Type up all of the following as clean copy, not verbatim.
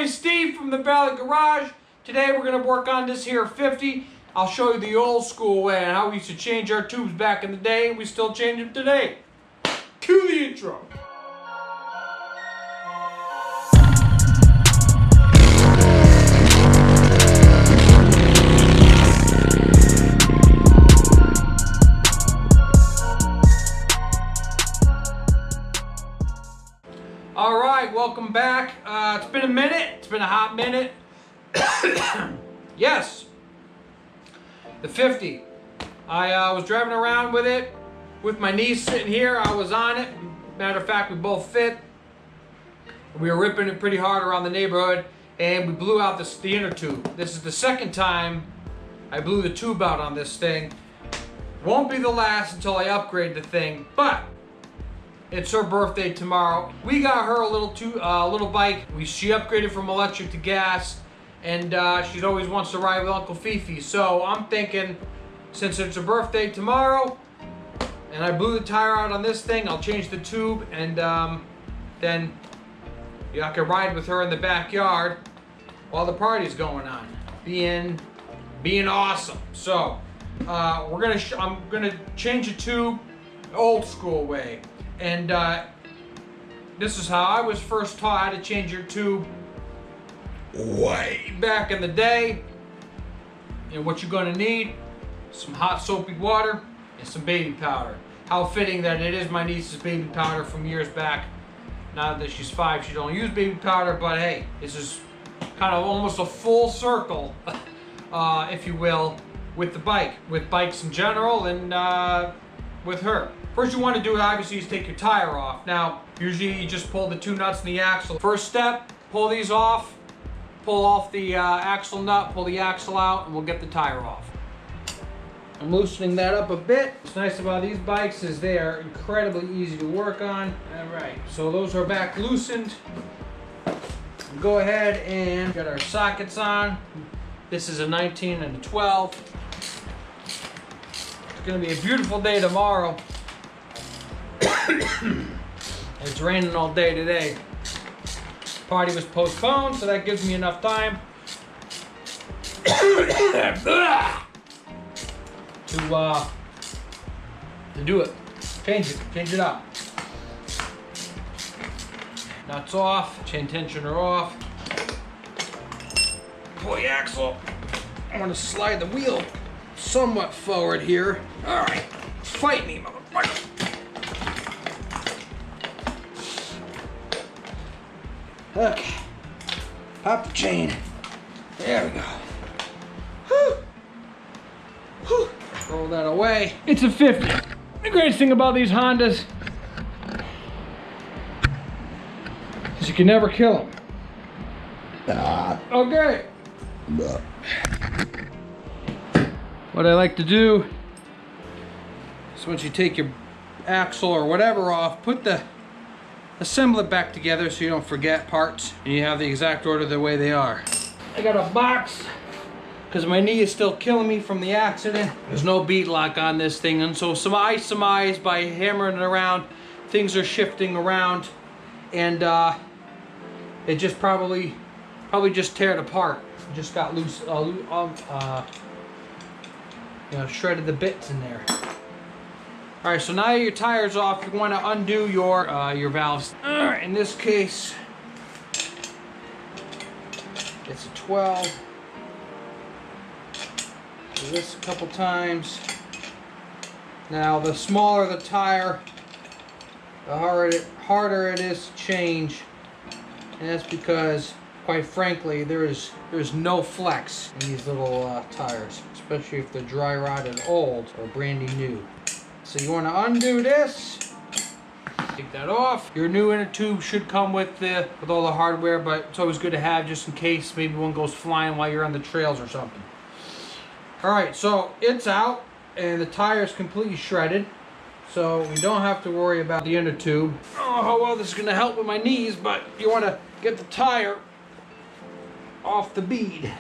boy Steve from the Valley Garage. Today we're going to work on this here 50. I'll show you the old school way and how we used to change our tubes back in the day, and we still change them today. Cue the intro. All right, welcome back. It's been a minute. It's been a hot minute. Yes, the 50. I was driving around with it, with my niece sitting here. I was on it. Matter of fact, we both fit. We were ripping it pretty hard around the neighborhood, and we blew out the inner tube. This is the second time I blew the tube out on this thing. Won't be the last until I upgrade the thing, but it's her birthday tomorrow. We got her a little bike. She upgraded from electric to gas, and she always wants to ride with Uncle Fifi. So I'm thinking, since it's her birthday tomorrow, and I blew the tire out on this thing, I'll change the tube, and then I can ride with her in the backyard while the party's going on, being awesome. So I'm gonna change the tube old school way. And this is how I was first taught how to change your tube way back in the day. And what you're going to need: some hot soapy water and some baby powder. How fitting that it is my niece's baby powder from years back. Now that she's 5, she don't use baby powder, but hey, this is kind of almost a full circle, if you will, with the bike, with bikes in general, and with her. First you want to do, obviously, is take your tire off. Now, usually you just pull the 2 nuts in the axle. First step, pull these off, pull off the axle nut, pull the axle out, and we'll get the tire off. I'm loosening that up a bit. What's nice about these bikes is they are incredibly easy to work on. All right, so those are back loosened. Go ahead and get our sockets on. This is a 19 and a 12. It's gonna be a beautiful day tomorrow. It's raining all day today. Party was postponed, so that gives me enough time to do it. Change it up. Nuts off, chain tensioner off. Pull the axle. I want to slide the wheel somewhat forward here. All right, fight me, motherfucker. Okay, pop the chain. There we go. Whew. Whew. Roll that away. It's a 50. The greatest thing about these Hondas is you can never kill them. Okay. What I like to do is, once you take your axle or whatever off, assemble it back together so you don't forget parts, and you have the exact order the way they are. I got a box because my knee is still killing me from the accident. There's no bead lock on this thing, and so some eyes by hammering it around, things are shifting around, and it just probably just tear it apart. Just got loose, shredded the bits in there. All right, so now your tire's off, you want to undo your valves. In this case, it's a 12. Do this a couple times. Now, the smaller the tire, the harder it is to change, and that's because, quite frankly, there's no flex in these little tires, especially if they're dry rotted old or brandy new. So you want to undo this, take that off. Your new inner tube should come with all the hardware, but it's always good to have just in case maybe one goes flying while you're on the trails or something. All right, so it's out and the tire is completely shredded, so we don't have to worry about the inner tube. I don't know how well this is going to help with my knees, but you want to get the tire off the bead.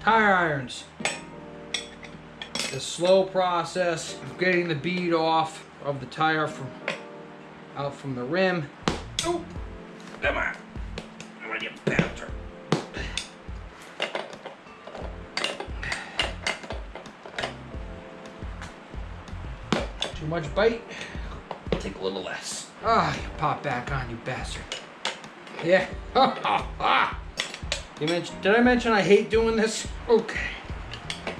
Tire irons. The slow process of getting the bead off of the tire from out from the rim. Oh, come on. Come on, you bastard. Too much bite? Take a little less. Ah, you pop back on, you bastard. Yeah. Did I mention I hate doing this? Okay.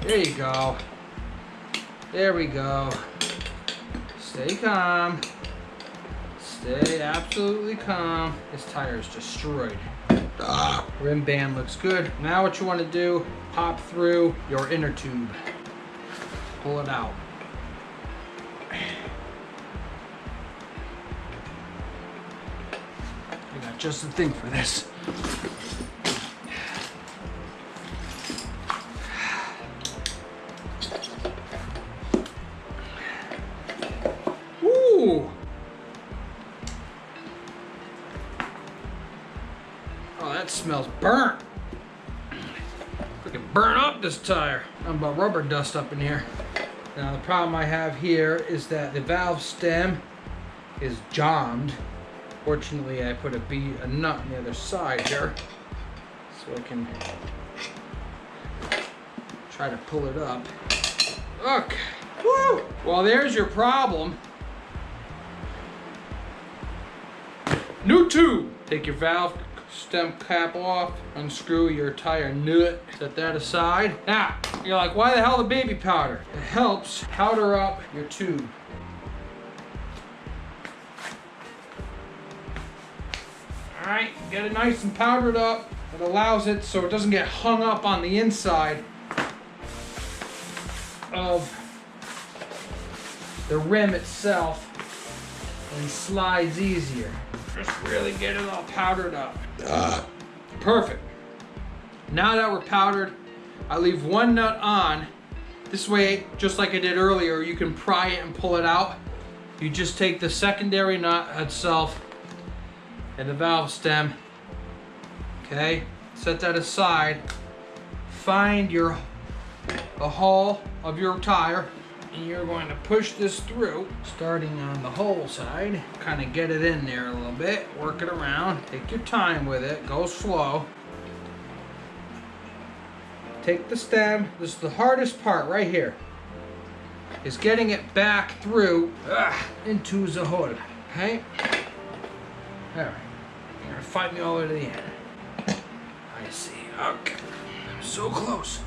There you go. There we go. Stay calm. Stay absolutely calm. This tire is destroyed. Rim band looks good. Now what you want to do, pop through your inner tube. Pull it out. I got just the thing for this. Ooh! Oh, that smells burnt. Freaking burn up this tire. Nothing but rubber dust up in here. Now the problem I have here is that the valve stem is jammed. Fortunately, I put a nut on the other side here, so I can try to pull it up. Okay. Woo! Well, there's your problem. New tube. Take your valve stem cap off, unscrew your tire nut, set that aside. Now, you're like, why the hell the baby powder? It helps powder up your tube. All right, get it nice and powdered up. It allows it so it doesn't get hung up on the inside of the rim itself and slides easier. Just really get it all powdered up. Perfect. Now that we're powdered, I leave one nut on. This way, just like I did earlier, you can pry it and pull it out. You just take the secondary nut itself and the valve stem. Okay, set that aside. Find the hole of your tire, and you're going to push this through, starting on the hole side. Kind of get it in there a little bit, work it around. Take your time with it, go slow. Take the stem. This is the hardest part right here, is getting it back through into the hole. Okay? All right. You're gonna fight me all the way to the end. I see. Okay. I'm so close.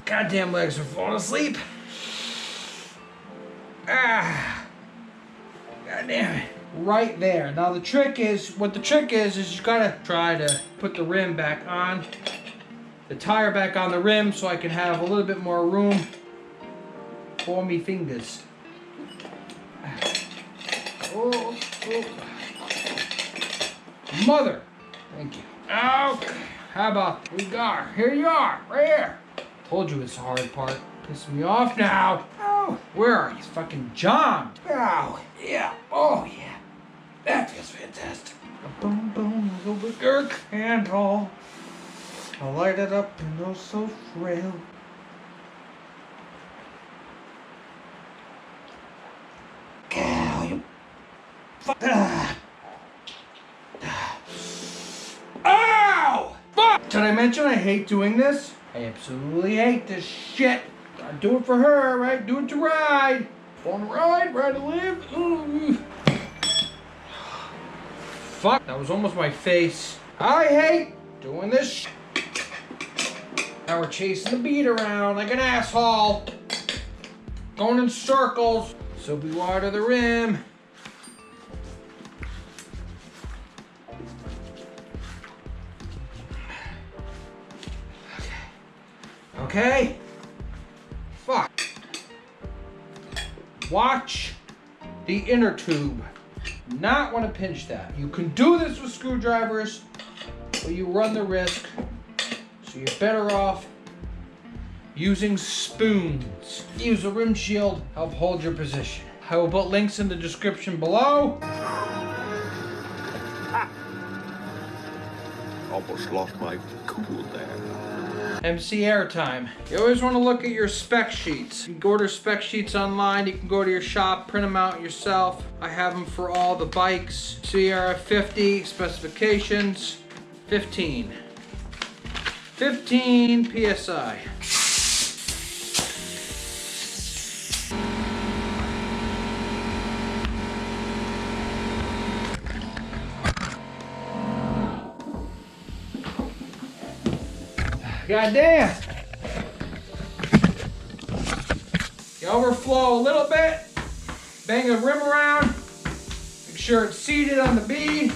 Goddamn legs are falling asleep. God damn it. Right there. Now the trick is you gotta try to put the rim back on, the tire back on the rim, so I can have a little bit more room for me fingers. Oh. Mother. Thank you. Okay. How about we got? Here you are, right here. Told you it's the hard part. Pissing me off now. Oh, where are you? Fucking jammed. Oh, yeah. Oh, yeah. That feels fantastic. A boom, boom, over your candle. I'll light it up and oh so frail. Ow, you fuck. Ow! Fuck! Did I mention I hate doing this? I absolutely hate this shit. I do it for her, right? Do it to ride. Want to ride? Ride to live? Ooh. Fuck, that was almost my face. I hate doing this shit. Now we're chasing the beat around like an asshole. Going in circles. Soapy water the rim. Okay. Fuck. Watch the inner tube. Not want to pinch that. You can do this with screwdrivers, but you run the risk. So you're better off using spoons. Use a rim shield, help hold your position. I will put links in the description below. Almost lost my cool there. MC Airtime. You always want to look at your spec sheets. You can order spec sheets online. You can go to your shop, print them out yourself. I have them for all the bikes. CRF50 specifications, 15 PSI. God damn. You overflow a little bit, bang the rim around, make sure it's seated on the bead,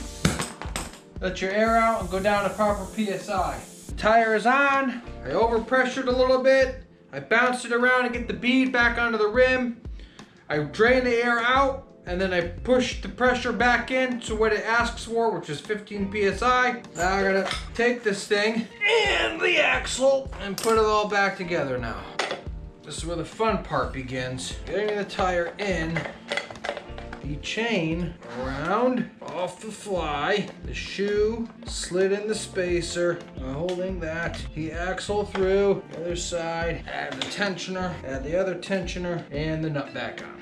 let your air out and go down to proper PSI. Tire is on, I overpressured a little bit, I bounced it around to get the bead back onto the rim, I drain the air out, and then I push the pressure back in to what it asks for, which is 15 PSI. Now I gotta take this thing and the axle and put it all back together now. This is where the fun part begins. Getting the tire in, the chain around, off the fly, the shoe slid in the spacer, holding that, the axle through, the other side, add the tensioner, add the other tensioner, and the nut back on.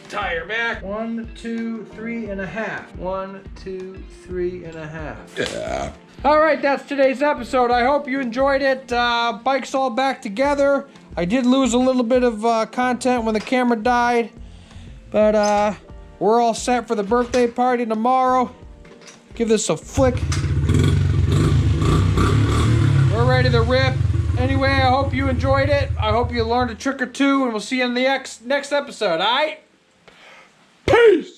Tire back. 1, 2, 3.5. 1, 2, 3.5. Yeah. All right, that's today's episode. I hope you enjoyed it. Bike's all back together. I did lose a little bit of content when the camera died, but we're all set for the birthday party tomorrow. Give this a flick. We're ready to rip. Anyway, I hope you enjoyed it. I hope you learned a trick or two, and we'll see you in the next episode, all right? Peace!